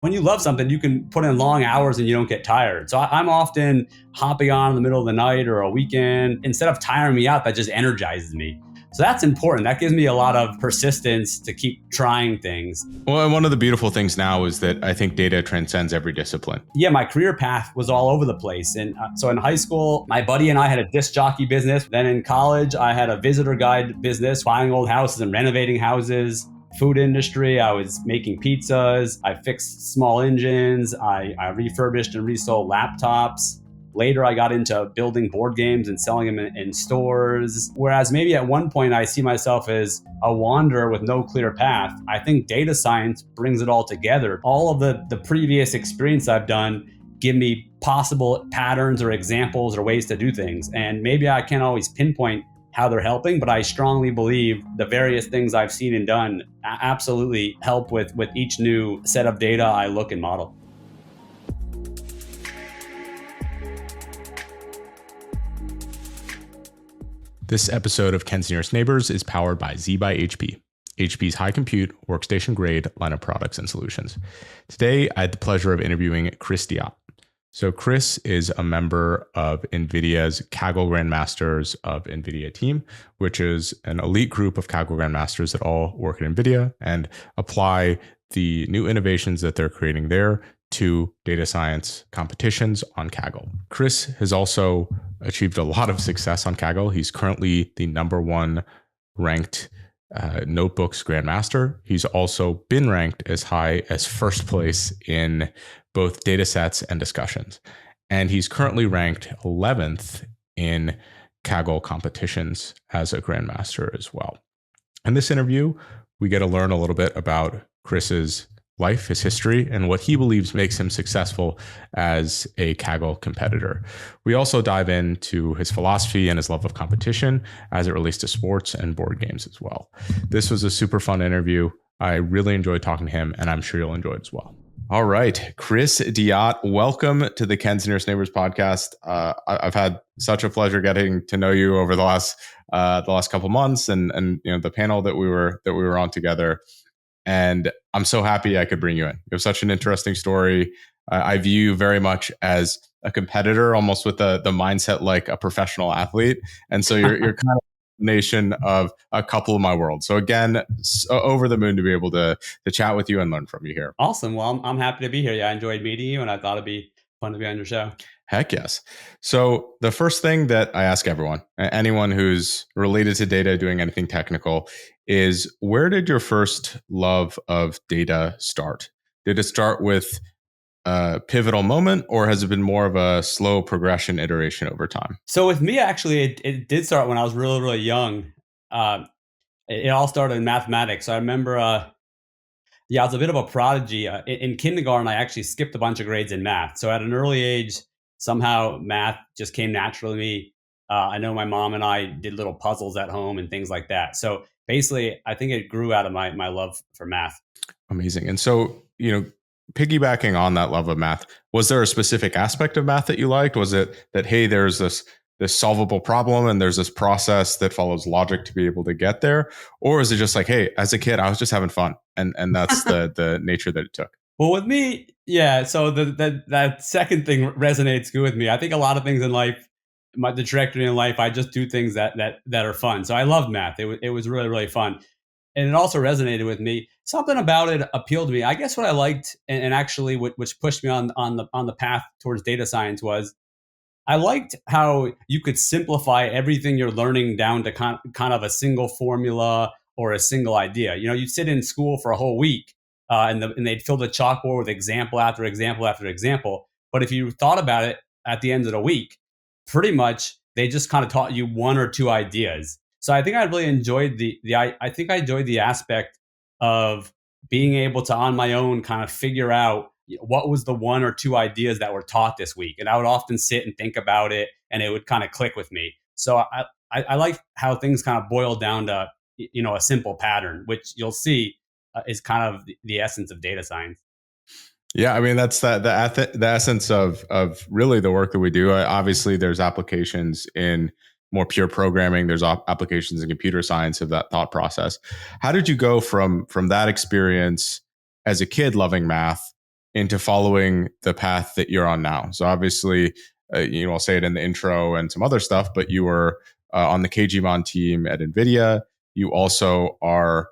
When you love something, you can put in long hours and you don't get tired. So I'm often hopping on in the middle of the night or a weekend. Instead of tiring me out, that just energizes me. So that's important. That gives me a lot of persistence to keep trying things. Well, and one of the beautiful things now is that I think data transcends every discipline. Yeah, my career path was all over the place. And so in high school, my buddy and I had a disc jockey business. Then in college, I had a visitor guide business, buying old houses and renovating houses. Food industry, I was making pizzas. I fixed small engines. I refurbished and resold laptops. Later, I got into building board games and selling them in stores. Whereas maybe at one point, I see myself as a wanderer with no clear path. I think data science brings it all together. All of the previous experience I've done give me possible patterns or examples or ways to do things. And maybe I can't always pinpoint how they're helping, but I strongly believe the various things I've seen and done absolutely help with each new set of data I look and model. This episode of Ken's Nearest Neighbors is powered by Z by HP, HP's high compute, workstation grade line of products and solutions. Today, I had the pleasure of interviewing Chris Deotte. So Chris is a member of NVIDIA's Kaggle Grandmasters of NVIDIA team, which is an elite group of Kaggle Grandmasters that all work at NVIDIA and apply the new innovations that they're creating there to data science competitions on Kaggle. Chris has also achieved a lot of success on Kaggle. He's currently the #1 ranked notebooks grandmaster. He's also been ranked as high as first place in both datasets and discussions. And he's currently ranked 11th in Kaggle competitions as a grandmaster as well. In this interview, we get to learn a little bit about Chris's life, his history, and what he believes makes him successful as a Kaggle competitor. We also dive into his philosophy and his love of competition as it relates to sports and board games as well. This was a super fun interview. I really enjoyed talking to him, and I'm sure you'll enjoy it as well. All right, Chris Deotte, welcome to the Ken's Nearest Neighbors podcast. I've had such a pleasure getting to know you over the last couple months, and you know the panel that we were on together. And I'm so happy I could bring you in. You have such an interesting story. I view you very much as a competitor, almost with the mindset like a professional athlete. And so you're kind of a combination of a couple of my worlds. So again, over the moon to be able to chat with you and learn from you here. Awesome. Well, I'm happy to be here. Yeah, I enjoyed meeting you, and I thought it'd be fun to be on your show. Heck yes. So the first thing that I ask everyone, anyone who's related to data, doing anything technical, is where did your first love of data start? Did it start with a pivotal moment, or has it been more of a slow progression iteration over time? So with me, actually, it did start when I was really, really young. It all started in mathematics. So I remember, I was a bit of a prodigy. In kindergarten, I actually skipped a bunch of grades in math. So at an early age, somehow math just came naturally to me. I know my mom and I did little puzzles at home and things like that. So basically, I think it grew out of my love for math. Amazing. And so, piggybacking on that love of math, was there a specific aspect of math that you liked? Was it that, hey, there's this solvable problem and there's this process that follows logic to be able to get there? Or is it just like, hey, as a kid, I was just having fun, and that's the nature that it took? Well, with me, yeah. So that second thing resonates good with me. I think a lot of things in life, the trajectory in life, I just do things that are fun. So I loved math. It was really, really fun. And it also resonated with me. Something about it appealed to me. I guess what I liked, and actually which pushed me on the path towards data science, was I liked how you could simplify everything you're learning down to kind of a single formula or a single idea. You'd sit in school for a whole week, and they'd fill the chalkboard with example after example after example. But if you thought about it at the end of the week, pretty much they just kind of taught you one or two ideas. So I think I really enjoyed I think I enjoyed the aspect of being able to on my own kind of figure out what was the one or two ideas that were taught this week. And I would often sit and think about it, and it would kind of click with me. So I like how things kind of boil down to a simple pattern, which you'll see is kind of the essence of data science. Yeah, I mean, that's the essence of really the work that we do. Obviously, there's applications in more pure programming. There's applications in computer science of that thought process. How did you go from that experience as a kid loving math into following the path that you're on now? So obviously, I'll say it in the intro and some other stuff, but you were on the KGMON team at NVIDIA. You also are,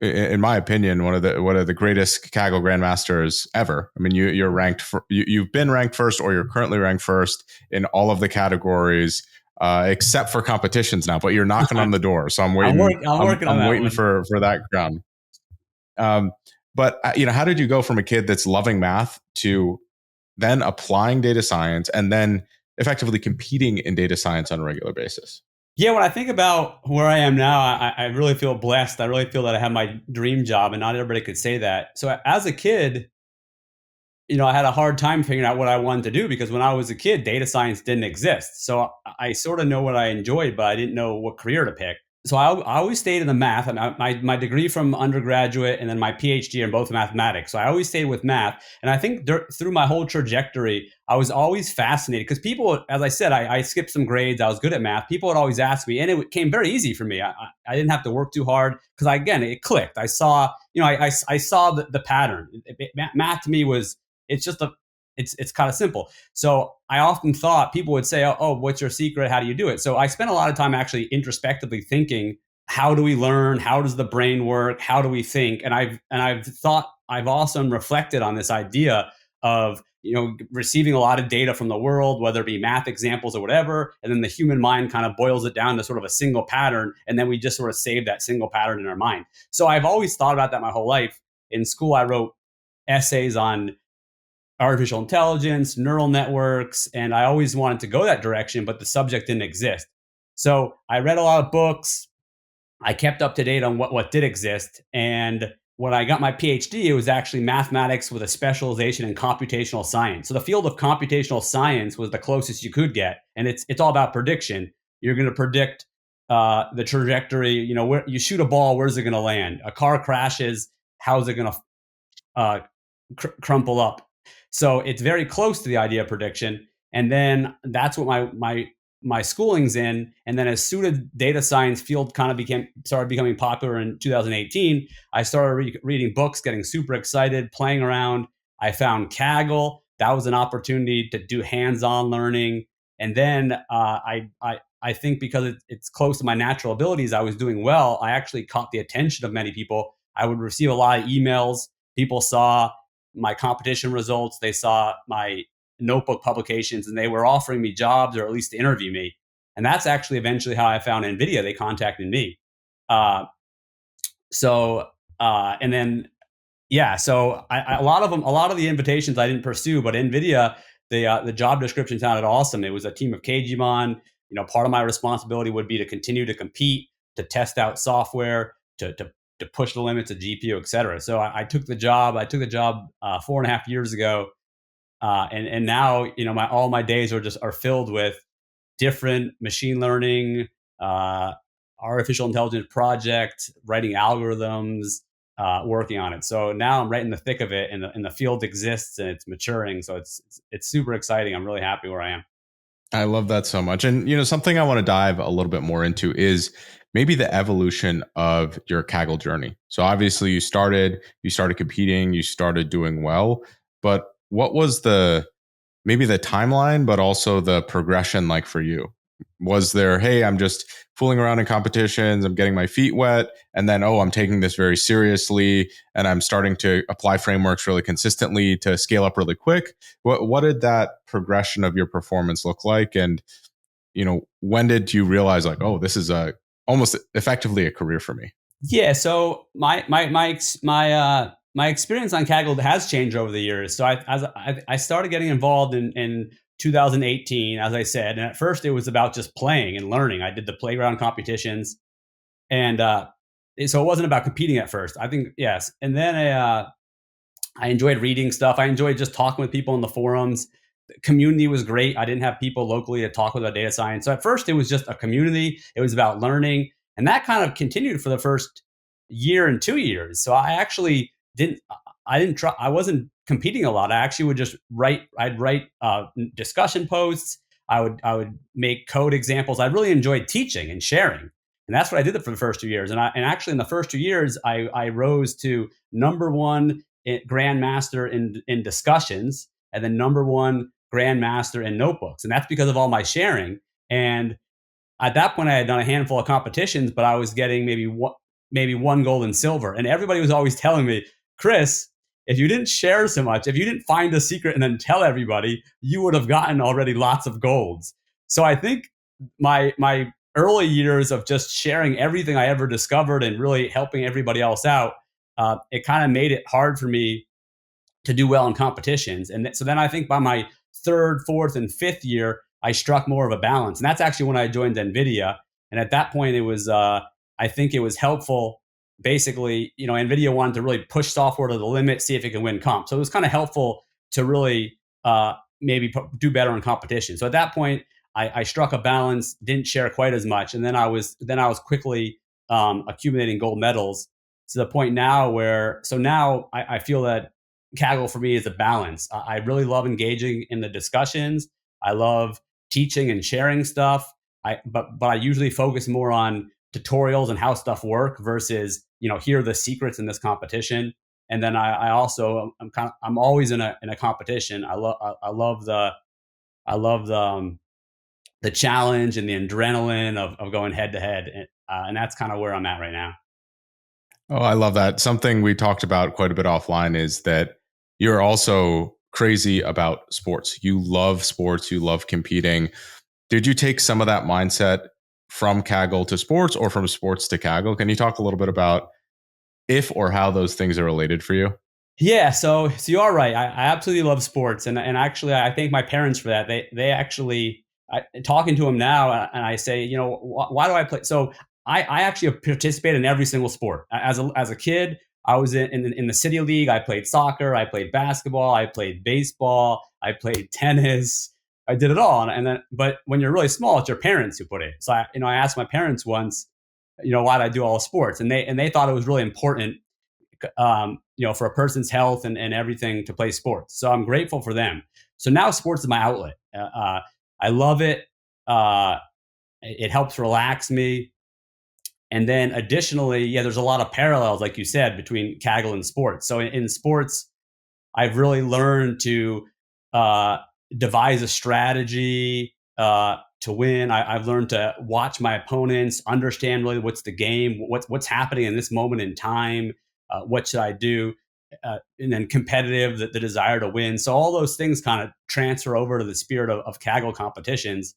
in my opinion, one of the greatest Kaggle Grandmasters ever. I mean, you're ranked for, you've been ranked first, or you're currently ranked first in all of the categories, except for competitions now. But you're knocking on the door, so I'm waiting. I'm working on I'm that waiting one. for that crown. But how did you go from a kid that's loving math to then applying data science and then effectively competing in data science on a regular basis? Yeah, when I think about where I am now, I really feel blessed. I really feel that I have my dream job, and not everybody could say that. So as a kid, I had a hard time figuring out what I wanted to do, because when I was a kid, data science didn't exist. So I sort of know what I enjoyed, but I didn't know what career to pick. So I always stayed in the math. My degree from undergraduate and then my PhD are both mathematics. So I always stayed with math. And I think through my whole trajectory, I was always fascinated, because people, as I said, I skipped some grades. I was good at math. People would always ask me, and it came very easy for me. I didn't have to work too hard, because again, it clicked. I saw, I saw the pattern. Math to me was, it's just it's kind of simple. So I often thought people would say, oh, what's your secret? How do you do it? So I spent a lot of time actually introspectively thinking, how do we learn? How does the brain work? How do we think? And I've also reflected on this idea of, receiving a lot of data from the world, whether it be math examples or whatever, and then the human mind kind of boils it down to sort of a single pattern, and then we just sort of save that single pattern in our mind. So I've always thought about that my whole life. In school, I wrote essays on artificial intelligence, neural networks, and I always wanted to go that direction, but the subject didn't exist. So I read a lot of books. I kept up to date on what did exist. And when I got my PhD, it was actually mathematics with a specialization in computational science. So the field of computational science was the closest you could get. And it's all about prediction. You're going to predict the trajectory, where you shoot a ball, where's it going to land? A car crashes, how's it going to crumple up? So it's very close to the idea of prediction. And then that's what my schooling's in. And then as soon as data science field kind of started becoming popular in 2018, I started reading books, getting super excited, playing around. I found Kaggle. That was an opportunity to do hands-on learning. And then I think because it's close to my natural abilities, I was doing well. I actually caught the attention of many people. I would receive a lot of emails. People saw my competition results. They saw my notebook publications, and they were offering me jobs, or at least to interview me. And that's actually eventually how I found NVIDIA. They contacted me. And then, yeah, so a lot of the invitations I didn't pursue, but NVIDIA, the job description sounded awesome. It was a team of KGMON. Part of my responsibility would be to continue to compete, to test out software, to push the limits of GPU, et cetera. So I took the job. 4.5 years ago, and now all my days are filled with different machine learning, artificial intelligence projects, writing algorithms, working on it. So now I'm right in the thick of it, and the field exists and it's maturing. So it's super exciting. I'm really happy where I am. I love that so much. And something I want to dive a little bit more into is maybe the evolution of your Kaggle journey. So obviously you started competing, you started doing well, but what was maybe the timeline, but also the progression like for you? Was there, hey, I'm just fooling around in competitions, I'm getting my feet wet, and then, oh, I'm taking this very seriously, and I'm starting to apply frameworks really consistently to scale up really quick? What did that progression of your performance look like? And, when did you realize like, oh, this is almost effectively a career for me? Yeah. So my experience on Kaggle has changed over the years. So I started getting involved in 2018, as I said, and at first it was about just playing and learning. I did the playground competitions, and so it wasn't about competing at first. I think yes, and then I enjoyed reading stuff. I enjoyed just talking with people in the forums. The community was great. I didn't have people locally to talk with about data science. So at first it was just a community. It was about learning. And that kind of continued for the first year and 2 years. So I actually I wasn't competing a lot. I actually would just I'd write discussion posts. I would make code examples. I really enjoyed teaching and sharing. And that's what I did for the first 2 years. And actually in the first 2 years, I rose to number one grandmaster in discussions, and then number one grandmaster in notebooks. And that's because of all my sharing. And at that point, I had done a handful of competitions, but I was getting maybe one gold and silver. And everybody was always telling me, Chris, if you didn't share so much, if you didn't find a secret and then tell everybody, you would have gotten already lots of golds. So I think my early years of just sharing everything I ever discovered and really helping everybody else out, it kind of made it hard for me to do well in competitions. And so then I think by my third, fourth, and fifth year, I struck more of a balance. And that's actually when I joined NVIDIA. And at that point, it was, I think it was helpful. Basically, NVIDIA wanted to really push software to the limit, see if it can win comp. So it was kind of helpful to really maybe do better in competition. So at that point, I struck a balance, didn't share quite as much. And then I was quickly accumulating gold medals to the point now where, so now I feel that Kaggle for me is a balance. I really love engaging in the discussions. I love teaching and sharing stuff. But I usually focus more on tutorials and how stuff work versus, here are the secrets in this competition. And then I also I'm always in a competition. I love the challenge and the adrenaline of going head to head, and that's kind of where I'm at right now. Oh, I love that. Something we talked about quite a bit offline is that you're also crazy about sports. You love sports. You love competing. Did you take some of that mindset from Kaggle to sports or from sports to Kaggle? Can you talk a little bit about if or how those things are related for you? Yeah, so you are right. I absolutely love sports, and actually, I thank my parents for that. They actually, talking to them now, and I say, why do I play? So I actually participate in every single sport. As a kid, I was in the city league. I played soccer. I played basketball. I played baseball. I played tennis. I did it all. But when you're really small, it's your parents who put it. So I asked my parents once, why did I do all sports? And they thought it was really important, for a person's health and everything to play sports. So I'm grateful for them. So now sports is my outlet. I love it. It helps relax me. And then additionally, there's a lot of parallels, like you said, between Kaggle and sports. So in sports, I've really learned to devise a strategy to win. I've learned to watch my opponents, understand really what's the game, what's happening in this moment in time, what should I do, and then competitive, the desire to win. So all those things kind of transfer over to the spirit of Kaggle competitions.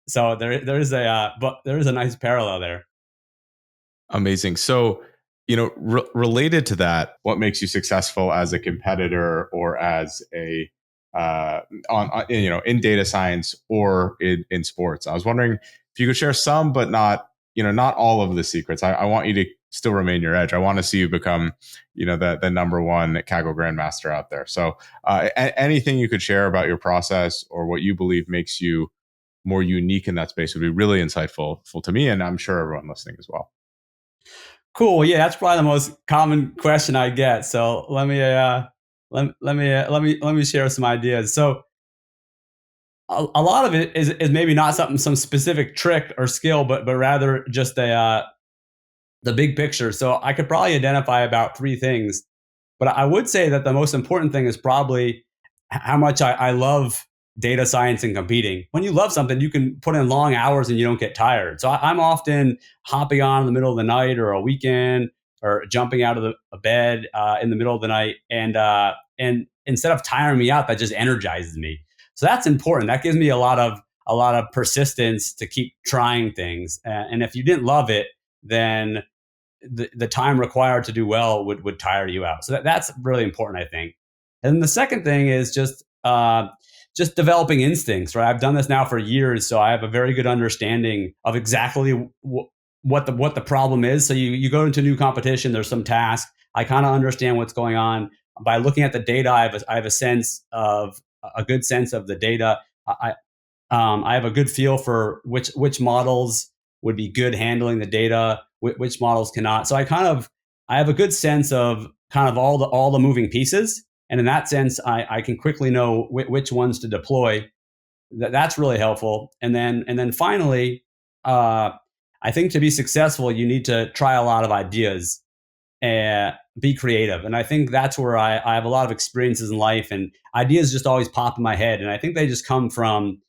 So there is a nice parallel there. Amazing. So, related to that, what makes you successful as a competitor or as a in data science or in sports? I was wondering if you could share some, but not all of the secrets. I want you to still remain your edge. I want to see you become, the number one Kaggle Grandmaster out there. So, anything you could share about your process or what you believe makes you more unique in that space would be really insightful to me, and I'm sure everyone listening as well. Cool. Yeah, that's probably the most common question I get. So let me share some ideas. So a lot of it is maybe not some specific trick or skill, but rather just the big picture. So I could probably identify about three things, but I would say that the most important thing is probably how much I love data science and competing. When you love something, you can put in long hours and you don't get tired. So I'm often hopping on in the middle of the night or a weekend or jumping out of the bed in the middle of the night. And instead of tiring me out, that just energizes me. So that's important. That gives me a lot of persistence to keep trying things. And if you didn't love it, then the time required to do well would tire you out. So that's really important, I think. And the second thing is just developing instincts, right? I've done this now for years, so I have a very good understanding of exactly what the problem is. So you go into a new competition, there's some task. I kind of understand what's going on by looking at the data. I have a good sense of the data. I have a good feel for which models would be good handling the data, which models cannot. So I have a good sense of kind of all the moving pieces. And in that sense, I can quickly know which ones to deploy. That's really helpful. And then finally, I think to be successful, you need to try a lot of ideas, be creative. And I think that's where I have a lot of experiences in life, and ideas just always pop in my head. And I think they just come from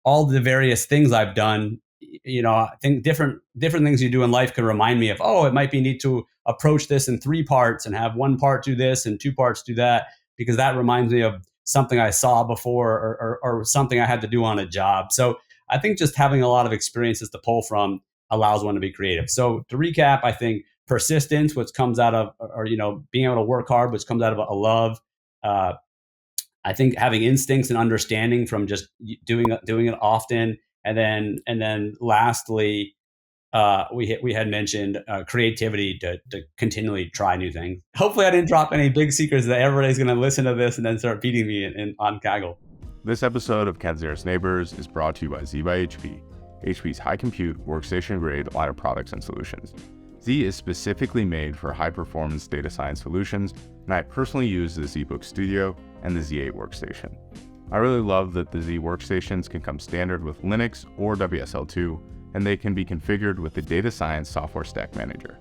all the various things I've done. I think different things you do in life can remind me of, oh, it might be neat to approach this in three parts and have one part do this and two parts do that, because that reminds me of something I saw before, or something I had to do on a job. So I think just having a lot of experiences to pull from allows one to be creative. So to recap, I think persistence, which comes out of, or being able to work hard, which comes out of a love. Uh, I think having instincts and understanding from just doing it often, and then lastly, we had mentioned creativity to continually try new things. Hopefully, I didn't drop any big secrets that everybody's going to listen to this and then start beating me on Kaggle. This episode of Ken's Nearest Neighbors is brought to you by Z by HP, HP's high compute, workstation grade line of products and solutions. Z is specifically made for high performance data science solutions, and I personally use the ZBook Studio and the Z8 workstation. I really love that the Z workstations can come standard with Linux or WSL2, and they can be configured with the Data Science Software Stack Manager.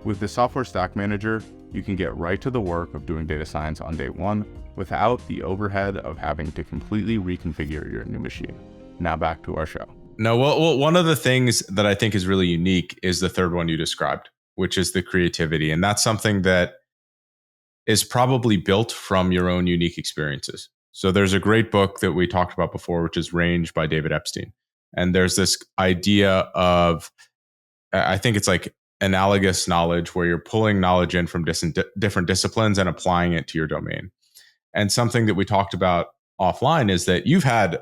With the Software Stack Manager, you can get right to the work of doing data science on day one without the overhead of having to completely reconfigure your new machine. Now back to our show. No, well, one of the things that I think is really unique is the third one you described, which is the creativity. And that's something that is probably built from your own unique experiences. So there's a great book that we talked about before, which is Range by David Epstein. And there's this idea of, I think it's like analogous knowledge, where you're pulling knowledge in from different disciplines and applying it to your domain. And something that we talked about offline is that you've had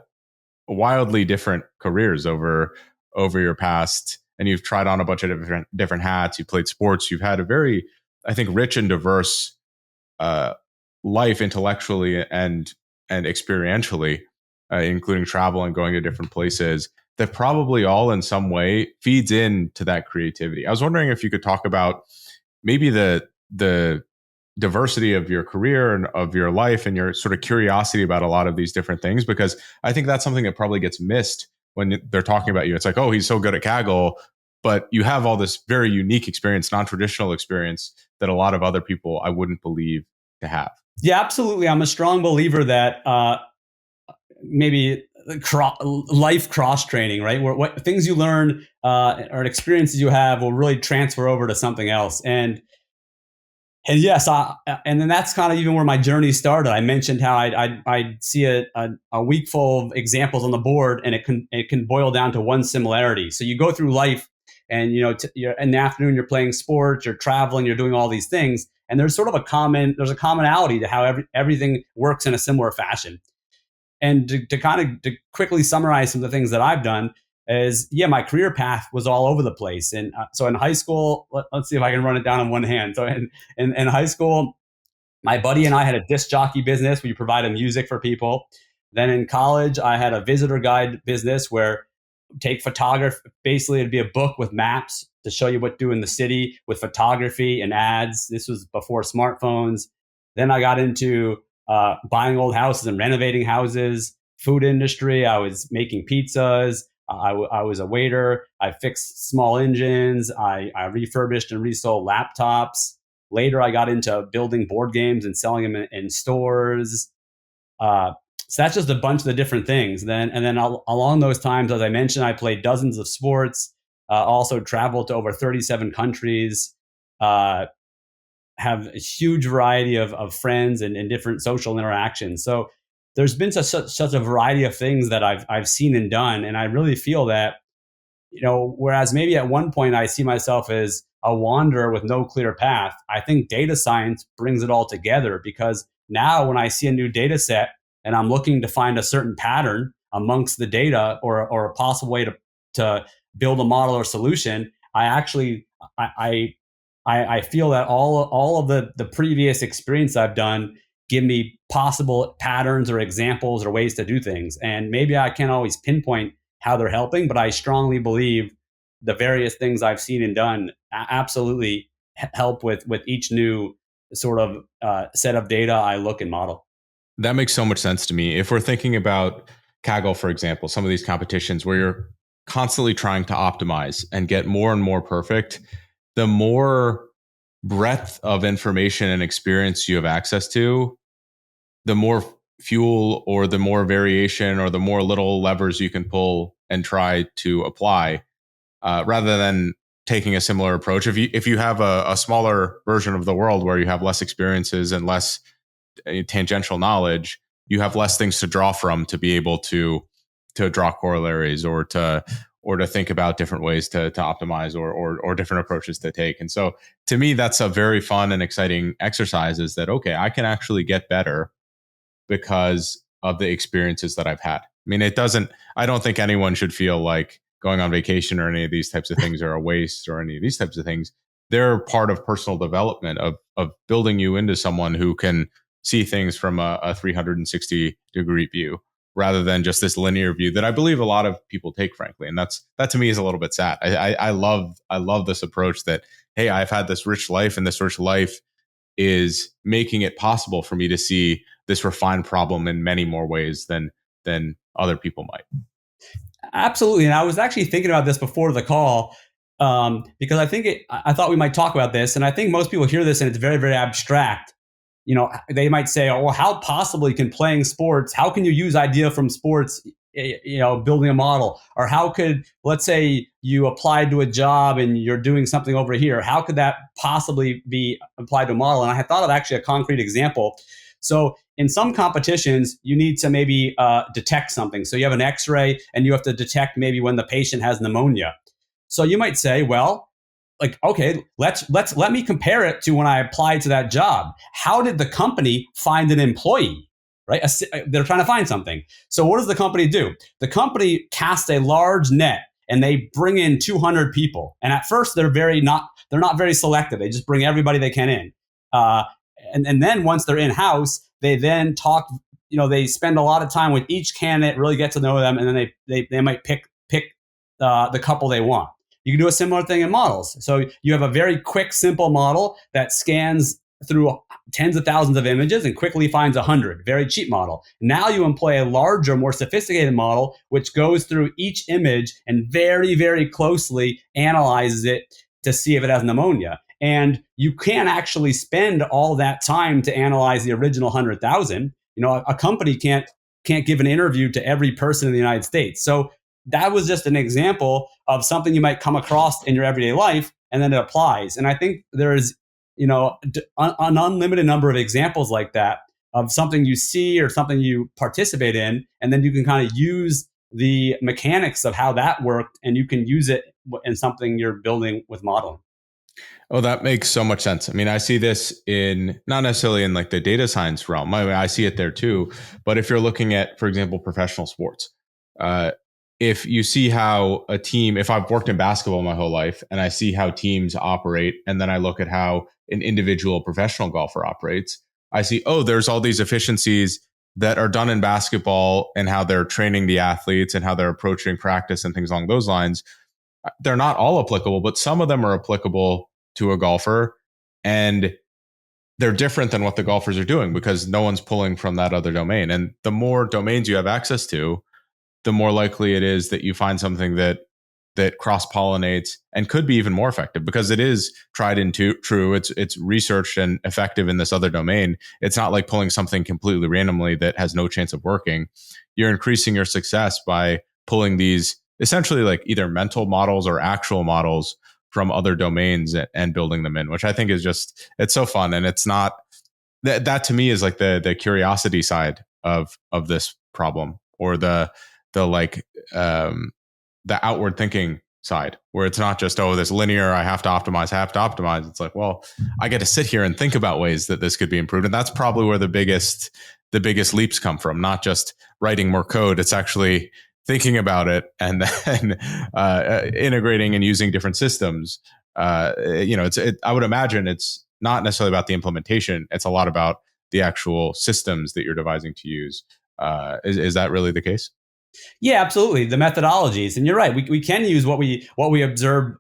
wildly different careers over your past, and you've tried on a bunch of different hats. You played sports. You've had a very, I think, rich and diverse life intellectually and experientially, including travel and going to different places, that probably all in some way feeds into that creativity. I was wondering if you could talk about maybe the diversity of your career and of your life and your sort of curiosity about a lot of these different things, because I think that's something that probably gets missed when they're talking about you. It's like, oh, he's so good at Kaggle, but you have all this very unique experience, non-traditional experience that a lot of other people I wouldn't believe to have. Yeah, absolutely. I'm a strong believer that maybe life cross training, right? Where what things you learn or experiences you have will really transfer over to something else. And yes, and then that's kind of even where my journey started. I mentioned how I'd see a week full of examples on the board, and it can boil down to one similarity. So you go through life, and you're in the afternoon, you're playing sports, you're traveling, you're doing all these things, and there's sort of a commonality to how everything works in a similar fashion. And to quickly summarize some of the things that I've done is, my career path was all over the place. And so in high school, let's see if I can run it down on one hand. So in high school, my buddy and I had a disc jockey business. We provided music for people. Then in college, I had a visitor guide business where take photography. Basically, it'd be a book with maps to show you what to do in the city with photography and ads. This was before smartphones. Then I got into buying old houses and renovating houses, food industry. I was making pizzas. I was a waiter. I fixed small engines. I refurbished and resold laptops. Later, I got into building board games and selling them in stores. So that's just a bunch of the different things. Then along those times, as I mentioned, I played dozens of sports. Also traveled to over 37 countries. Have a huge variety of friends and different social interactions. So there's been such a variety of things that I've seen and done, and I really feel that, whereas maybe at one point I see myself as a wanderer with no clear path, I think data science brings it all together, because now when I see a new data set and I'm looking to find a certain pattern amongst the data, or a possible way to build a model or solution, I feel that all of the previous experience I've done give me possible patterns or examples or ways to do things. And maybe I can't always pinpoint how they're helping, but I strongly believe the various things I've seen and done absolutely help with each new sort of set of data I look and model. That makes so much sense to me. If we're thinking about Kaggle, for example, some of these competitions where you're constantly trying to optimize and get more and more perfect, the more breadth of information and experience you have access to, the more fuel or the more variation or the more little levers you can pull and try to apply, rather than taking a similar approach. If you have a smaller version of the world where you have less experiences and less tangential knowledge, you have less things to draw from to be able to draw corollaries or to think about different ways to optimize or different approaches to take. And so to me, that's a very fun and exciting exercise, is that, okay, I can actually get better because of the experiences that I've had. I mean, I don't think anyone should feel like going on vacation or any of these types of things are a waste or any of these types of things. They're part of personal development, of building you into someone who can see things from a 360-degree view rather than just this linear view that I believe a lot of people take, frankly. And that to me is a little bit sad. I love this approach that, hey, I've had this rich life, and this rich life is making it possible for me to see this refined problem in many more ways than other people might. Absolutely. And I was actually thinking about this before the call, because I thought we might talk about this. And I think most people hear this and it's very, very abstract. They might say, oh, well, how possibly can playing sports, how can you use idea from sports, building a model? Or how could, let's say you applied to a job and you're doing something over here, how could that possibly be applied to a model? And I had thought of actually a concrete example. So in some competitions, you need to maybe detect something. So you have an X-ray and you have to detect maybe when the patient has pneumonia. So you might say, well, like, okay, let me compare it to when I applied to that job. How did the company find an employee? Right? They're trying to find something. So what does the company do? The company casts a large net and they bring in 200 people. And at first they're not very selective. They just bring everybody they can in. And then once they're in house, they then talk. They spend a lot of time with each candidate, really get to know them, and then they might pick the couple they want. You can do a similar thing in models. So you have a very quick, simple model that scans through tens of thousands of images and quickly finds 100. Very cheap model. Now you employ a larger, more sophisticated model, which goes through each image and very, very closely analyzes it to see if it has pneumonia. And you can't actually spend all that time to analyze the original 100,000. A company can't give an interview to every person in the United States. So that was just an example of something you might come across in your everyday life, and then it applies. And I think there's, an unlimited number of examples like that of something you see or something you participate in, and then you can kind of use the mechanics of how that worked, and you can use it in something you're building with modeling. Oh, that makes so much sense. I mean, I see this in not necessarily in like the data science realm. I see it there too. But if you're looking at, for example, professional sports, if you see how a team, if I've worked in basketball my whole life and I see how teams operate, and then I look at how an individual professional golfer operates, I see, oh, there's all these efficiencies that are done in basketball and how they're training the athletes and how they're approaching practice and things along those lines. They're not all applicable, but some of them are applicable to a golfer, and they're different than what the golfers are doing because no one's pulling from that other domain. And the more domains you have access to, the more likely it is that you find something that cross-pollinates and could be even more effective because it is tried and true. It's researched and effective in this other domain. It's not like pulling something completely randomly that has no chance of working. You're increasing your success by pulling these essentially like either mental models or actual models from other domains and building them in, which I think is just, it's so fun. And it's not that to me is like the curiosity side of this problem, or the outward thinking side, where it's not just, oh, this linear, I have to optimize. It's like, well, I get to sit here and think about ways that this could be improved. And that's probably where the biggest leaps come from, not just writing more code. It's actually thinking about it and then integrating and using different systems. I would imagine it's not necessarily about the implementation. It's a lot about the actual systems that you're devising to use. Is that really the case? Yeah, absolutely. The methodologies, and you're right. We can use what we observe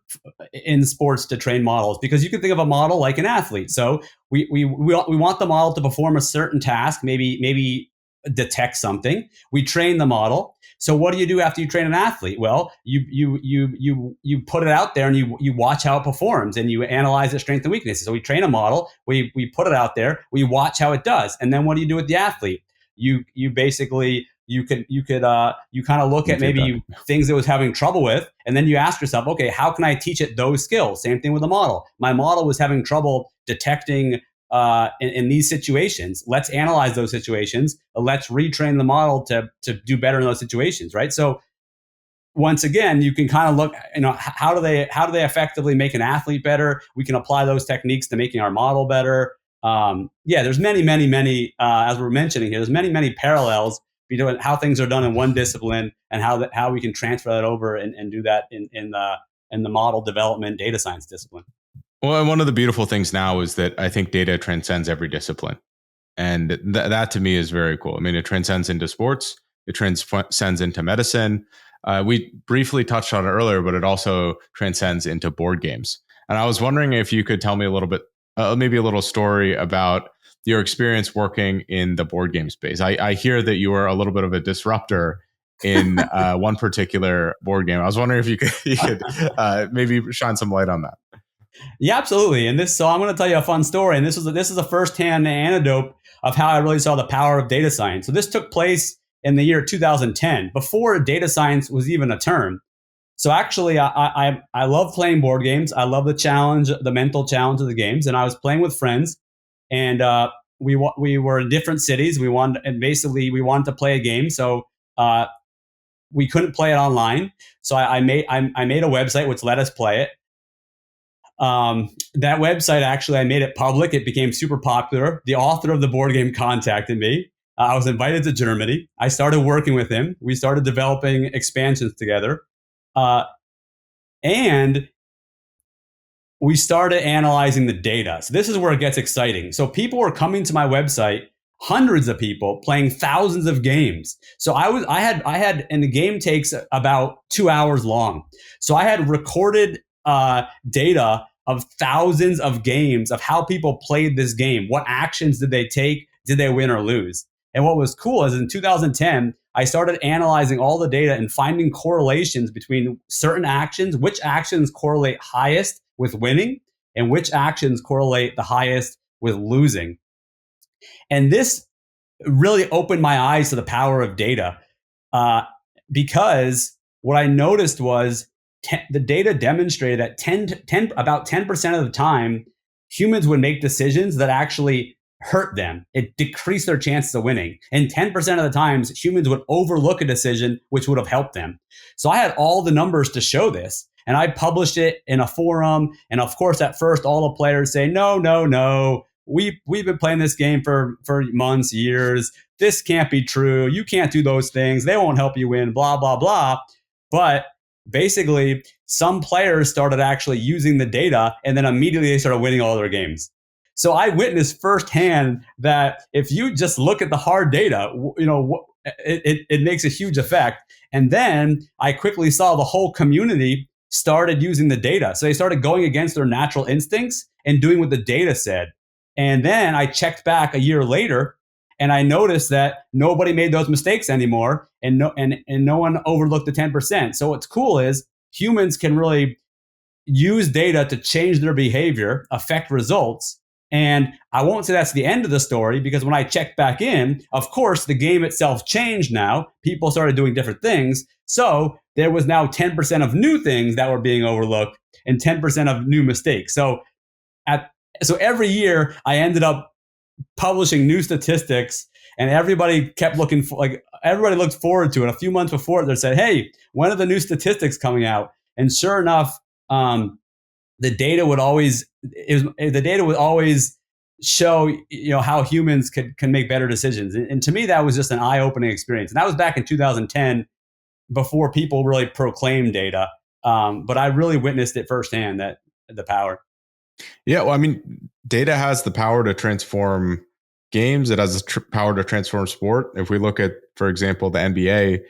in sports to train models, because you can think of a model like an athlete. So we want the model to perform a certain task, maybe detect something. We train the model. So what do you do after you train an athlete? Well, you put it out there and you watch how it performs and you analyze its strengths and weaknesses. So we train a model, we put it out there, we watch how it does, and then what do you do with the athlete? You basically you kind of look at maybe things it was having trouble with, and then you ask yourself, okay, how can I teach it those skills? Same thing with the model. My model was having trouble detecting in these situations. Let's analyze those situations. Let's retrain the model to do better in those situations, right? So once again, you can kind of look, how do they effectively make an athlete better? We can apply those techniques to making our model better. There's many, as we're mentioning here, there's many parallels between how things are done in one discipline and how we can transfer that over and do that in the model development data science discipline. Well, and one of the beautiful things now is that I think data transcends every discipline. And that to me is very cool. I mean, it transcends into sports, it transcends into medicine. We briefly touched on it earlier, but it also transcends into board games. And I was wondering if you could tell me a little bit, maybe a little story about your experience working in the board game space. I hear that you were a little bit of a disruptor in one particular board game. I was wondering if you could maybe shine some light on that. Yeah, absolutely. And so I'm going to tell you a fun story. And this is a firsthand anecdote of how I really saw the power of data science. So this took place in the year 2010, before data science was even a term. So actually, I love playing board games. I love the challenge, the mental challenge of the games. And I was playing with friends, and we were in different cities. We wanted to play a game. So we couldn't play it online. So I made a website which let us play it. That website, actually, I made it public. It became super popular. The author of the board game contacted me. I was invited to Germany. I started working with him. We started developing expansions together. And we started analyzing the data. So this is where it gets exciting. So people were coming to my website, hundreds of people playing thousands of games. So I had, and the game takes about 2 hours long. So I had recorded data of thousands of games of how people played this game. What actions did they take? Did they win or lose? And what was cool is in 2010, I started analyzing all the data and finding correlations between certain actions, which actions correlate highest with winning and which actions correlate the highest with losing. And this really opened my eyes to the power of data because what I noticed was the data demonstrated that about 10% of the time, humans would make decisions that actually hurt them. It decreased their chances of winning. And 10% of the times, humans would overlook a decision which would have helped them. So I had all the numbers to show this. And I published it in a forum. And of course, at first, all the players say, no. We've been playing this game for months, years. This can't be true. You can't do those things. They won't help you win, blah, blah, blah. But basically, some players started actually using the data, and then immediately they started winning all their games. So I witnessed firsthand that if you just look at the hard data, it makes a huge effect. And then I quickly saw the whole community started using the data. So they started going against their natural instincts and doing what the data said. And then I checked back a year later, and I noticed that nobody made those mistakes anymore, and no one overlooked the 10%. So what's cool is humans can really use data to change their behavior, affect results. And I won't say that's the end of the story, because when I checked back in, of course, the game itself changed now. People started doing different things. So there was now 10% of new things that were being overlooked and 10% of new mistakes. So every year I ended up publishing new statistics, and everybody kept looking for, everybody looked forward to it. A few months before, they said, hey, when are the new statistics coming out? And sure enough, the data would always show how humans can make better decisions. And to me, that was just an eye-opening experience. And that was back in 2010, before people really proclaimed data. But I really witnessed it firsthand, that the power. Yeah, well, I mean, data has the power to transform games. It has the power to transform sport. If we look at, for example, the NBA,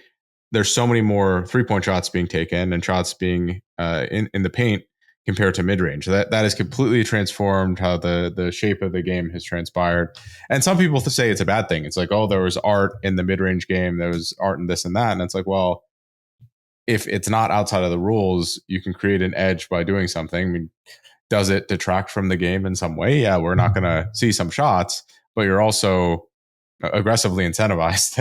there's so many more 3-point shots being taken and shots being in the paint compared to mid range. That has completely transformed how the shape of the game has transpired. And some people say it's a bad thing. It's like, oh, there was art in the mid range game, there was art in this and that, and it's like, well, if it's not outside of the rules, you can create an edge by doing something. I mean, does it detract from the game in some way? Yeah, we're not going to see some shots, but you're also aggressively incentivized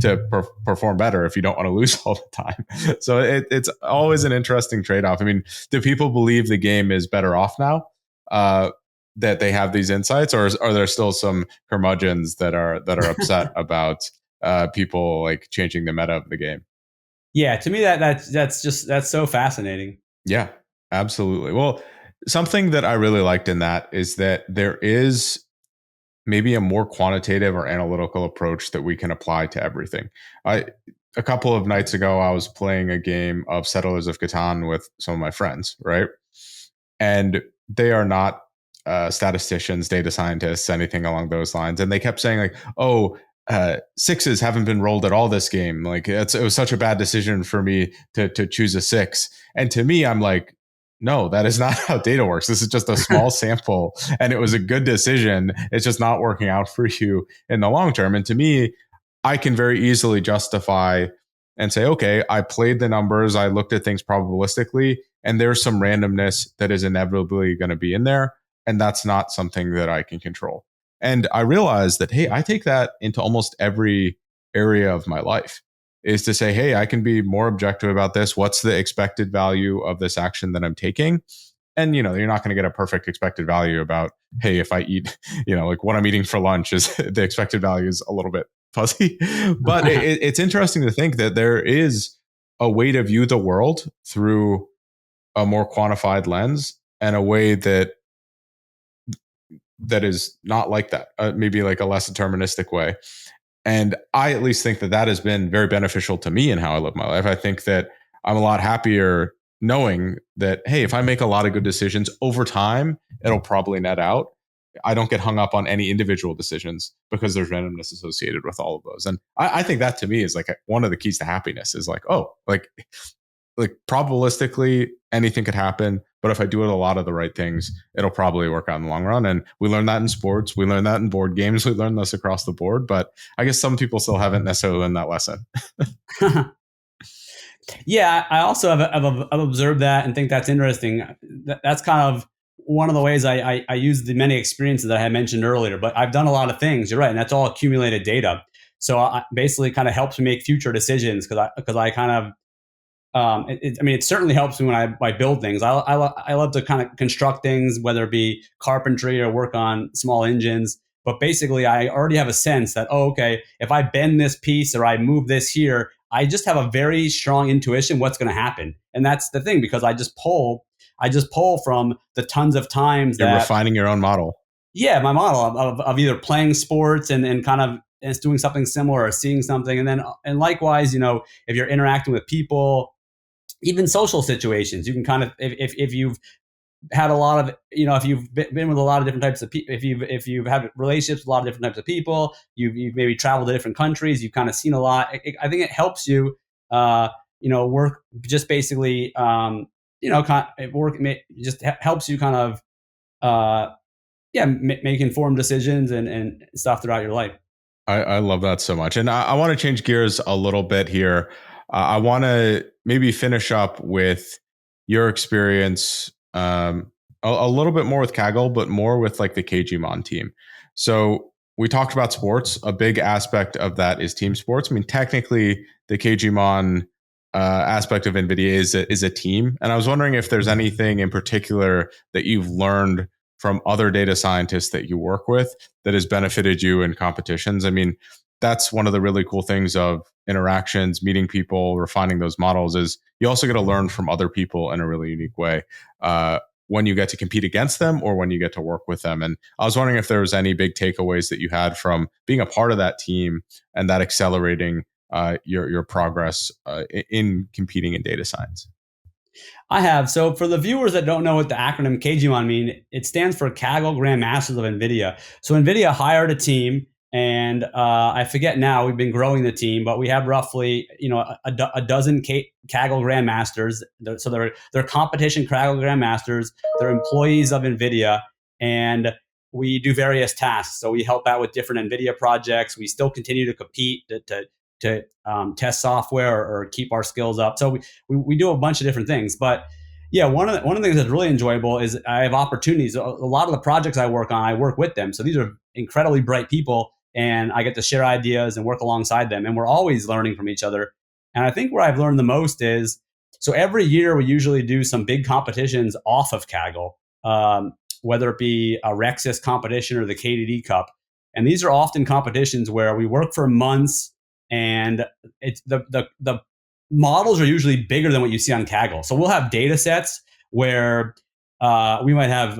to perform better if you don't want to lose all the time. So it's always an interesting trade-off. I mean, do people believe the game is better off now that they have these insights, or are there still some curmudgeons that are upset about people like changing the meta of the game? Yeah, to me that's so fascinating. Yeah, absolutely. Well, something that I really liked in that is that there is maybe a more quantitative or analytical approach that we can apply to everything. A couple of nights ago, I was playing a game of Settlers of Catan with some of my friends, right? And they are not statisticians, data scientists, anything along those lines. And they kept saying like, "Oh, sixes haven't been rolled at all this game. Like it was such a bad decision for me to choose a six." And to me, I'm like, no, that is not how data works. This is just a small sample, and it was a good decision. It's just not working out for you in the long term. And to me, I can very easily justify and say, okay, I played the numbers, I looked at things probabilistically, and there's some randomness that is inevitably going to be in there. And that's not something that I can control. And I realized that, hey, I take that into almost every area of my life, is to say, hey, I can be more objective about this. What's the expected value of this action that I'm taking? And, you're not going to get a perfect expected value about, hey, if I eat, like what I'm eating for lunch is the expected value is a little bit fuzzy. But it's interesting to think that there is a way to view the world through a more quantified lens, and a way that is not like that, maybe like a less deterministic way. And I at least think that that has been very beneficial to me in how I live my life. I think that I'm a lot happier knowing that, hey, if I make a lot of good decisions over time, it'll probably net out. I don't get hung up on any individual decisions because there's randomness associated with all of those. And I think that to me is like one of the keys to happiness is like, oh, like probabilistically anything could happen, but if I do it a lot of the right things, it'll probably work out in the long run. And we learn that in sports, we learn that in board games, we learn this across the board. But I guess some people still haven't necessarily learned that lesson. Yeah, I also have observed that and think that's interesting. That's kind of one of the ways I use the many experiences that I had mentioned earlier. But I've done a lot of things. You're right, and that's all accumulated data. So I basically kind of helps me make future decisions because I kind of it certainly helps me when I build things. I love to kind of construct things, whether it be carpentry or work on small engines. But basically, I already have a sense that, oh, okay, if I bend this piece or I move this here, I just have a very strong intuition what's going to happen. And that's the thing, because I just pull from the tons of times You're refining your own model. Yeah, my model of either playing sports and kind of and doing something similar or seeing something. And likewise, if you're interacting with people, even social situations, you can kind of, if you've had a lot of, if you've been with a lot of different types of people, if you've had relationships with a lot of different types of people, you've maybe traveled to different countries, you've kind of seen a lot. I think it helps you, work just basically, just helps you kind of, make informed decisions and stuff throughout your life. I love that so much. And I want to change gears a little bit here. I want to maybe finish up with your experience a little bit more with Kaggle, but more with like the KGMON team. So we talked about sports. A big aspect of that is team sports. I mean, technically, the KGMON aspect of NVIDIA is a team. And I was wondering if there's anything in particular that you've learned from other data scientists that you work with that has benefited you in competitions. I mean, that's one of the really cool things of interactions, meeting people, refining those models, is you also get to learn from other people in a really unique way when you get to compete against them or when you get to work with them. And I was wondering if there was any big takeaways that you had from being a part of that team and that accelerating your progress in competing in data science. I have. So for the viewers that don't know what the acronym KGMON mean, it stands for Kaggle Grandmasters of NVIDIA. So NVIDIA hired a team And I forget now. We've been growing the team, but we have roughly a dozen Kaggle Grandmasters. So they're competition Kaggle Grandmasters. They're employees of NVIDIA, and we do various tasks. So we help out with different NVIDIA projects. We still continue to compete to test software or keep our skills up. So we do a bunch of different things. But yeah, one of the things that's really enjoyable is I have opportunities. A lot of the projects I work on, I work with them. So these are incredibly bright people, and I get to share ideas and work alongside them. And we're always learning from each other. And I think where I've learned the most is, so every year we usually do some big competitions off of Kaggle, whether it be a Rexus competition or the KDD Cup. And these are often competitions where we work for months, and it's the models are usually bigger than what you see on Kaggle. So we'll have data sets where we might have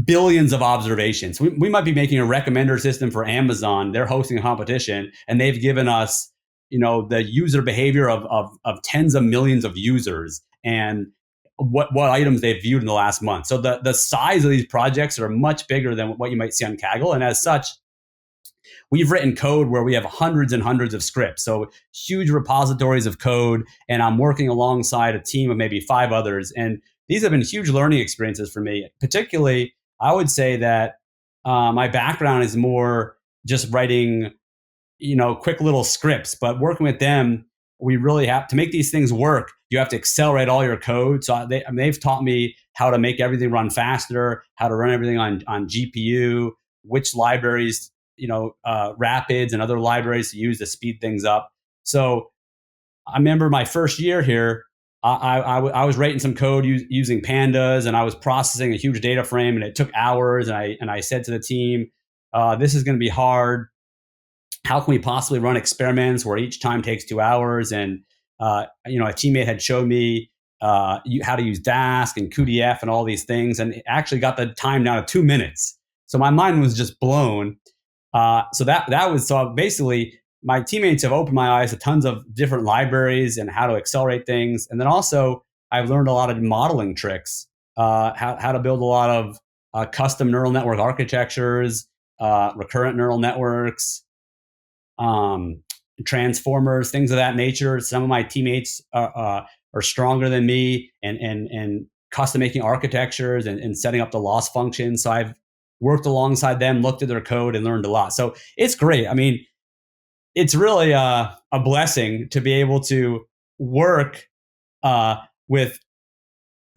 billions of observations. We might be making a recommender system for Amazon. They're hosting a competition, and they've given us, the user behavior of tens of millions of users and what items they've viewed in the last month. So the size of these projects are much bigger than what you might see on Kaggle. And as such, we've written code where we have hundreds and hundreds of scripts. So huge repositories of code. And I'm working alongside a team of maybe 5 others. And these have been huge learning experiences for me. Particularly, I would say that my background is more just writing, quick little scripts. But working with them, we really have to make these things work. You have to accelerate all your code. So they've taught me how to make everything run faster, how to run everything on GPU, which libraries, Rapids and other libraries to use to speed things up. So I remember my first year here, I was writing some code using pandas, and I was processing a huge data frame, and it took hours. And I said to the team, this is going to be hard. How can we possibly run experiments where each time takes 2 hours? And a teammate had showed me how to use Dask and QDF and all these things, and it actually got the time down to 2 minutes. So my mind was just blown. So basically my teammates have opened my eyes to tons of different libraries and how to accelerate things. And then also I've learned a lot of modeling tricks, how to build a lot of custom neural network architectures, recurrent neural networks, transformers, things of that nature. Some of my teammates are stronger than me and custom making architectures and setting up the loss function. So I've worked alongside them, looked at their code, and learned a lot. So it's great. I mean, it's really a blessing to be able to work with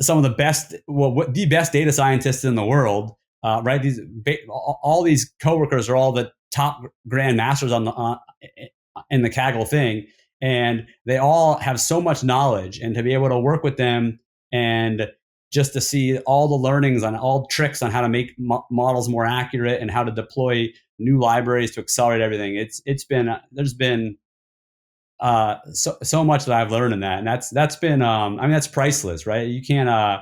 some of the best, the best data scientists in the world, right? All these coworkers are all the top grandmasters in the Kaggle thing, and they all have so much knowledge. And to be able to work with them and just to see all the learnings on all tricks on how to make models more accurate and how to deploy new libraries to accelerate everything. There's been so much that I've learned in that, and that's been that's priceless, right? You can't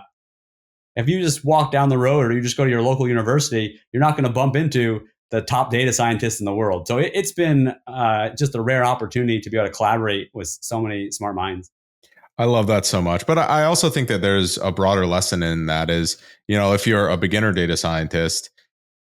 if you just walk down the road or you just go to your local university, you're not going to bump into the top data scientists in the world. So it's been just a rare opportunity to be able to collaborate with so many smart minds. I love that so much. But I also think that there's a broader lesson in that is, if you're a beginner data scientist,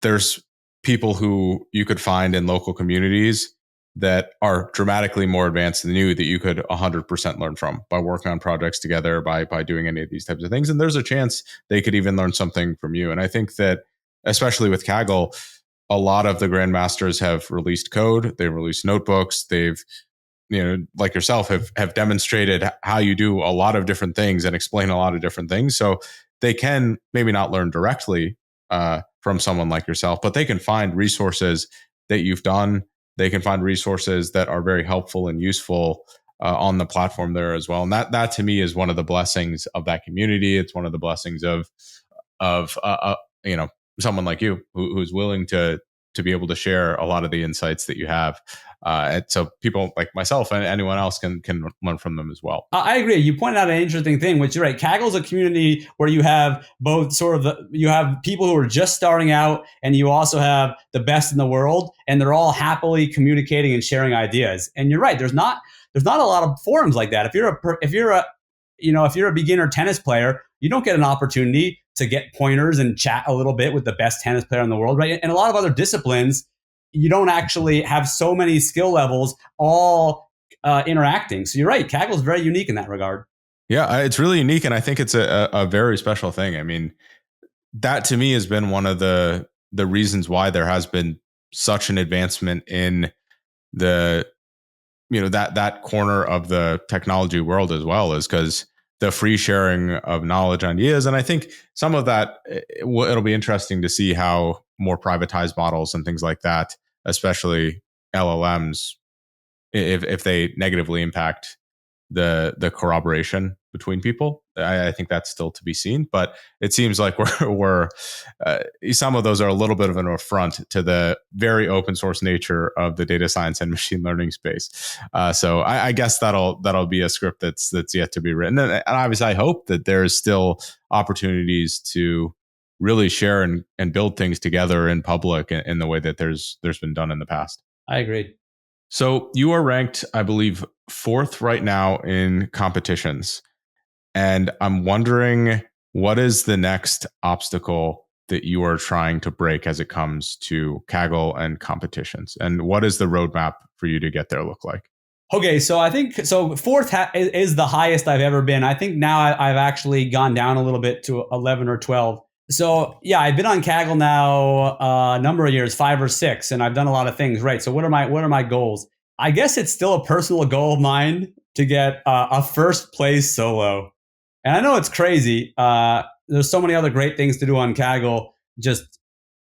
there's people who you could find in local communities that are dramatically more advanced than you that you could 100% learn from by working on projects together, by doing any of these types of things. And there's a chance they could even learn something from you. And I think that, especially with Kaggle, a lot of the grandmasters have released code, they've released notebooks, they've, like yourself, have demonstrated how you do a lot of different things and explain a lot of different things. So they can maybe not learn directly from someone like yourself, but they can find resources that you've done. They can find resources that are very helpful and useful on the platform there as well. And that to me is one of the blessings of that community. It's one of the blessings of someone like you who's willing to be able to share a lot of the insights that you have. And so people like myself and anyone else can learn from them as well. I agree. You pointed out an interesting thing, which you're right. Kaggle's a community where you have both you have people who are just starting out, and you also have the best in the world, and they're all happily communicating and sharing ideas. And you're right. There's not a lot of forums like that. If you're a beginner tennis player, you don't get an opportunity to get pointers and chat a little bit with the best tennis player in the world, right? And a lot of other disciplines, you don't actually have so many skill levels all interacting. So you're right. Kaggle is very unique in that regard. Yeah, it's really unique. And I think it's a very special thing. I mean, that to me has been one of the reasons why there has been such an advancement in the that corner of the technology world as well, is because the free sharing of knowledge, ideas. And I think some of that, it'll be interesting to see how more privatized models and things like that, especially LLMs, if they negatively impact the corroboration between people. I think that's still to be seen, but it seems like we're some of those are a little bit of an affront to the very open source nature of the data science and machine learning space. So I guess that'll be a script that's yet to be written, and obviously I hope that there's still opportunities to really share and build things together in public in the way that there's been done in the past. I agree. So you are ranked, I believe, 4th right now in competitions. And I'm wondering, what is the next obstacle that you are trying to break as it comes to Kaggle and competitions? And what is the roadmap for you to get there look like? Okay, so I think fourth is the highest I've ever been. I think now I've actually gone down a little bit to 11 or 12. So yeah, I've been on Kaggle now a number of years, 5 or 6, and I've done a lot of things. Right. So what are my goals? I guess it's still a personal goal of mine to get a first place solo. And I know it's crazy. There's so many other great things to do on Kaggle, just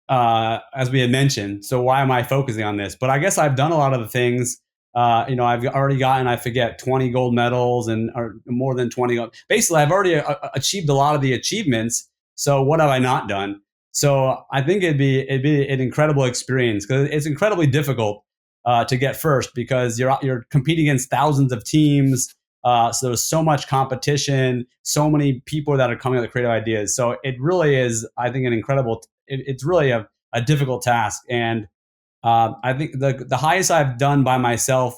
as we had mentioned. So why am I focusing on this? But I guess I've done a lot of the things. I've already gotten, I forget, 20 gold medals or more than 20. Basically, I've already achieved a lot of the achievements. So what have I not done? So I think it'd be an incredible experience, because it's incredibly difficult to get first, because you're competing against thousands of teams. So there's so much competition, so many people that are coming up with creative ideas. So it really is, I think, an incredible. It's really a difficult task, and I think the highest I've done by myself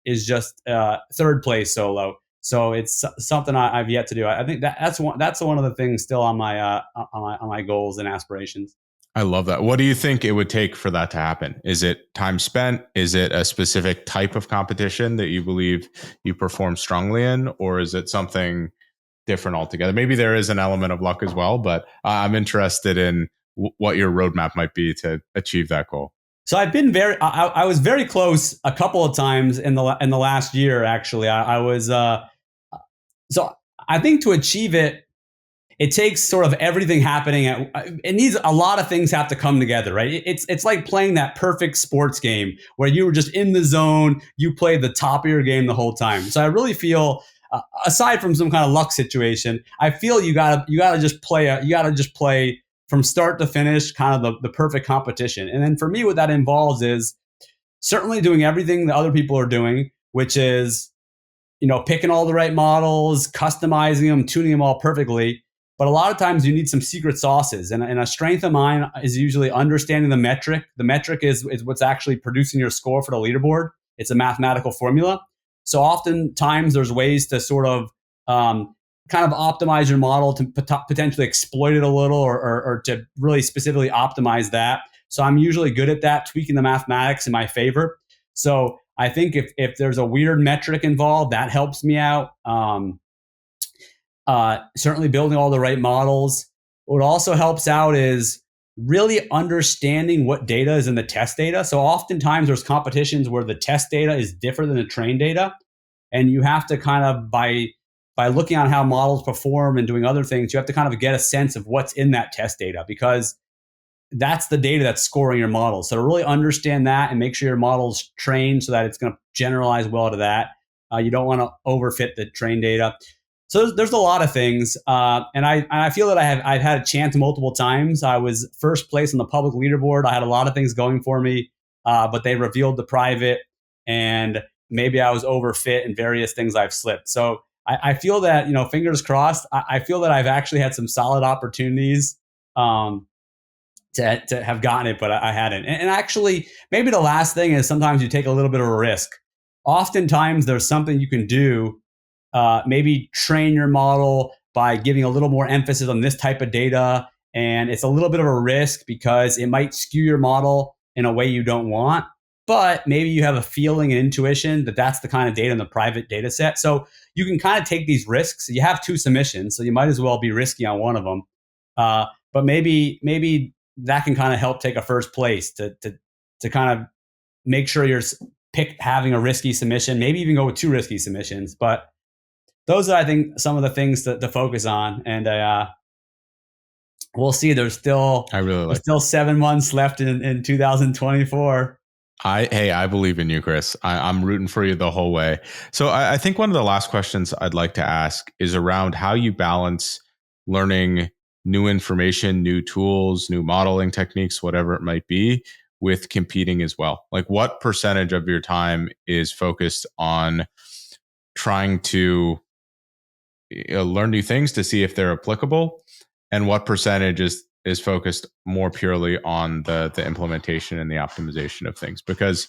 is just 3rd place solo. So it's something I've yet to do. I think that's one of the things still on my goals and aspirations. I love that. What do you think it would take for that to happen? Is it time spent? Is it a specific type of competition that you believe you perform strongly in? Or is it something different altogether? Maybe there is an element of luck as well, but I'm interested in what your roadmap might be to achieve that goal. So I've been I was very close a couple of times in the last year. Actually, I was. So I think to achieve it, it takes sort of everything happening. It needs a lot of things have to come together, right? It's like playing that perfect sports game where you were just in the zone. You played the top of your game the whole time. So I really feel, aside from some kind of luck situation, I feel you gotta just play from start to finish, kind of the perfect competition. And then for me, what that involves is certainly doing everything that other people are doing, which is, picking all the right models, customizing them, tuning them all perfectly. But a lot of times you need some secret sauces. And a strength of mine is usually understanding the metric. The metric is what's actually producing your score for the leaderboard. It's a mathematical formula. So oftentimes there's ways to sort of kind of optimize your model to potentially exploit it a little, or to really specifically optimize that. So I'm usually good at that, tweaking the mathematics in my favor. So I think if there's a weird metric involved, that helps me out. Certainly building all the right models. What also helps out is really understanding what data is in the test data. So oftentimes there's competitions where the test data is different than the trained data. And you have to kind of, by looking at how models perform and doing other things, you have to kind of get a sense of what's in that test data, because that's the data that's scoring your model. So to really understand that and make sure your model's trained so that it's going to generalize well to that, you don't want to overfit the trained data. So there's a lot of things, and I feel that I've had a chance multiple times. I was first place on the public leaderboard. I had a lot of things going for me, but they revealed the private, and maybe I was overfit in various things I've slipped. So I feel that, fingers crossed. I feel that I've actually had some solid opportunities to have gotten it, but I hadn't. And actually, maybe the last thing is sometimes you take a little bit of a risk. Oftentimes there's something you can do. Maybe train your model by giving a little more emphasis on this type of data. And it's a little bit of a risk because it might skew your model in a way you don't want, but maybe you have a feeling and intuition that that's the kind of data in the private data set. So you can kind of take these risks. You have two submissions, so you might as well be risky on one of them. But maybe that can kind of help take a first place to kind of make sure you're having a risky submission, maybe even go with two risky submissions. But those are, I think, some of the things to focus on. And we'll see. There's still 7 months left in 2024. I believe in you, Chris. I'm rooting for you the whole way. So I think one of the last questions I'd like to ask is around how you balance learning new information, new tools, new modeling techniques, whatever it might be, with competing as well. Like, what percentage of your time is focused on trying to learn new things to see if they're applicable, and what percentage is focused more purely on the implementation and the optimization of things? Because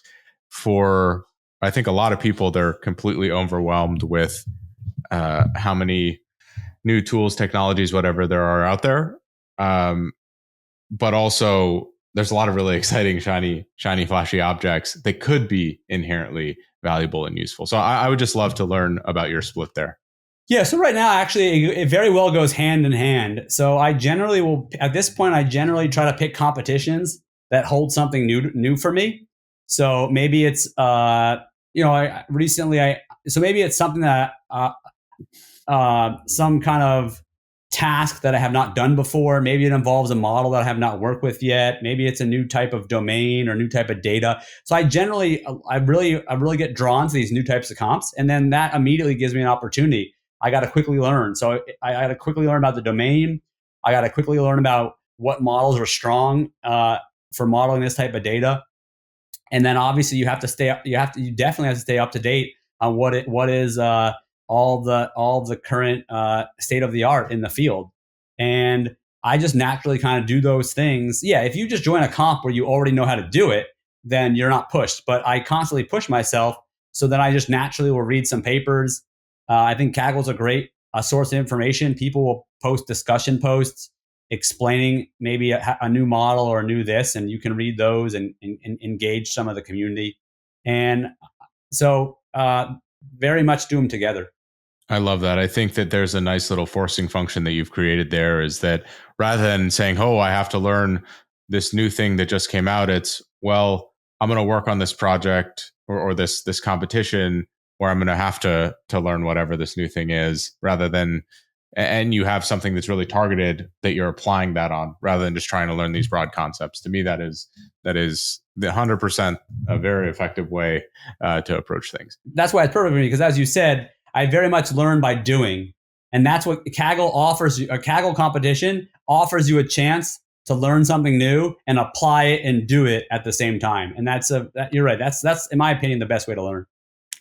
for, I think, a lot of people, they're completely overwhelmed with how many new tools, technologies, whatever there are out there. But also there's a lot of really exciting, shiny, flashy objects that could be inherently valuable and useful. So I would just love to learn about your split there. Yeah, so right now, actually, it very well goes hand in hand. So I generally will, at this point, I generally try to pick competitions that hold something new for me. So maybe it's, so maybe it's something that, some kind of task that I have not done before. Maybe it involves a model that I have not worked with yet. Maybe it's a new type of domain or new type of data. So I really get drawn to these new types of comps, and then that immediately gives me an opportunity. I got to quickly learn. So I got to quickly learn about the domain. I got to quickly learn about what models are strong for modeling this type of data. And then obviously you definitely have to stay up to date on what is all the current state of the art in the field. And I just naturally kind of do those things. Yeah, if you just join a comp where you already know how to do it, then you're not pushed. But I constantly push myself, so that I just naturally will read some papers. I think Kaggle's a great source of information. People will post discussion posts explaining maybe a new model or a new this, and you can read those and engage some of the community. And so very much do them together. I love that. I think that there's a nice little forcing function that you've created there, is that rather than saying, oh, I have to learn this new thing that just came out, it's, well, I'm going to work on this project or this competition where I'm going to have to learn whatever this new thing is, rather than, and you have something that's really targeted that you're applying that on, rather than just trying to learn these broad concepts. To me, that is the 100% a very effective way to approach things. That's why it's perfect for me, because as you said, I very much learn by doing. And that's what Kaggle offers you. A Kaggle competition offers you a chance to learn something new and apply it and do it at the same time. And you're right. That's in my opinion, the best way to learn.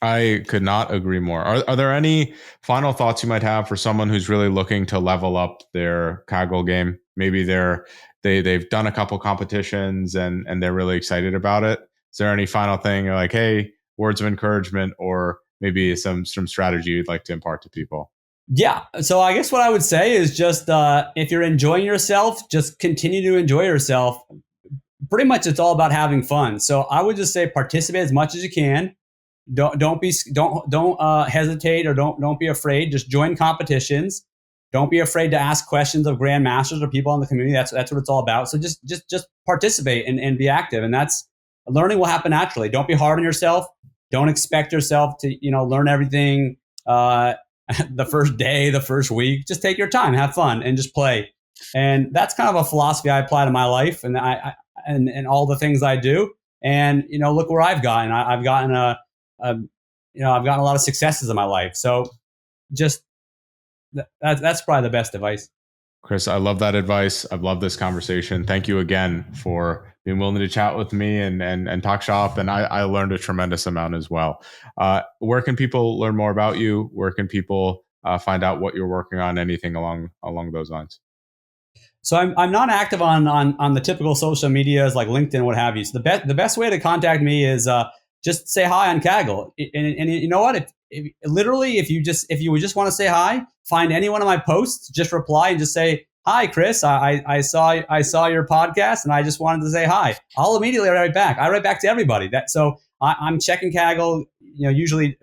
I could not agree more. Are there any final thoughts you might have for someone who's really looking to level up their Kaggle game? Maybe they've done a couple competitions and they're really excited about it. Is there any final thing, like, hey, words of encouragement, or maybe some strategy you'd like to impart to people? Yeah. So I guess what I would say is just if you're enjoying yourself, just continue to enjoy yourself. Pretty much it's all about having fun. So I would just say participate as much as you can. Don't hesitate, or don't be afraid. Just join competitions. Don't be afraid to ask questions of grandmasters or people in the community. That's what it's all about. So just participate and be active. And that's, learning will happen naturally. Don't be hard on yourself. Don't expect yourself to learn everything the first day, the first week. Just take your time, have fun, and just play. And that's kind of a philosophy I apply to my life and and all the things I do. And look where I've gotten. I've gotten I've gotten a lot of successes in my life. So just that's probably the best advice. Chris, I love that advice. I've loved this conversation. Thank you again for being willing to chat with me and talk shop. And I learned a tremendous amount as well. Where can people learn more about you? Where can people find out what you're working on? Anything along those lines? So I'm not active on the typical social medias like LinkedIn, what have you. So the best way to contact me is just say hi on Kaggle. And you know what? If you would just want to say hi, find any one of my posts, just reply and just say, hi, Chris, I saw your podcast and I just wanted to say hi. I'll immediately write back. I write back to everybody. I'm checking Kaggle, usually,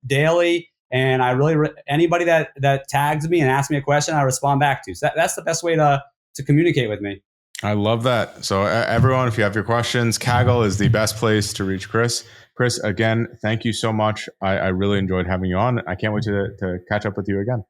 daily. And I really, anybody that tags me and asks me a question, I respond back to. So that's the best way to communicate with me. I love that. So everyone, if you have your questions, Kaggle is the best place to reach Chris. Chris, again, thank you so much. I really enjoyed having you on. I can't wait to catch up with you again.